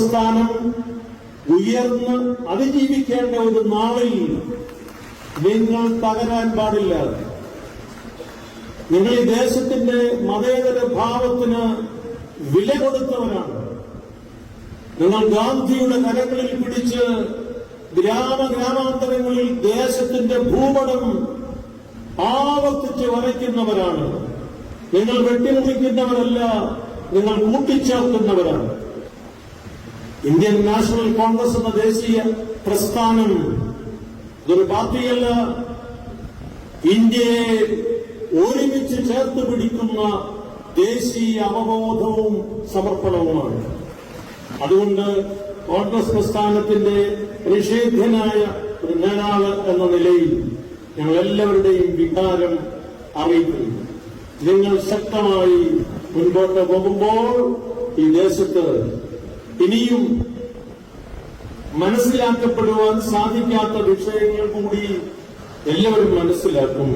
സ്ഥാനം ഉയർന്ന് അതിജീവിക്കേണ്ട ഒരു നാളിൽ നിങ്ങൾ തകരാൻ പാടില്ല. നിങ്ങൾ ഈ ദേശത്തിന്റെ മതേതര ഭാവത്തിന് വില കൊടുത്തവരാണ്. നിങ്ങൾ ഗാന്ധിയുടെ കരങ്ങളിൽ പിടിച്ച് ഗ്രാമാന്തരങ്ങളിൽ ദേശത്തിന്റെ ഭൂപടം ആവർത്തിച്ച് വരയ്ക്കുന്നവരാണ്. നിങ്ങൾ വെട്ടിമുറിക്കുന്നവരല്ല, നിങ്ങൾ കൂട്ടിച്ചേർക്കുന്നവരാണ്. ഇന്ത്യൻ നാഷണൽ കോൺഗ്രസ് എന്ന ദേശീയ പ്രസ്ഥാനം ഇതൊരു പാർട്ടിയല്ല, ഇന്ത്യയെ ഒരുമിച്ച് ചേർത്ത് പിടിക്കുന്ന ദേശീയ അവബോധവും സമർപ്പണവുമാണ്. അതുകൊണ്ട് കോൺഗ്രസ് പ്രസ്ഥാനത്തിന്റെ നിഷേധ്യനായ ഒരു നേതാവ് എന്ന നിലയിൽ ഞങ്ങൾ എല്ലാവരുടെയും വികാരം അറിയിക്കുന്നു. നിങ്ങൾ ശക്തമായി മുൻപോട്ട് പോകുമ്പോൾ ഈ ദേശത്ത് ഇനിയും മനസ്സിലാക്കപ്പെടുവാൻ സാധിക്കാത്ത വിഷയങ്ങൾ കൂടി എല്ലാവരും മനസ്സിലാക്കും.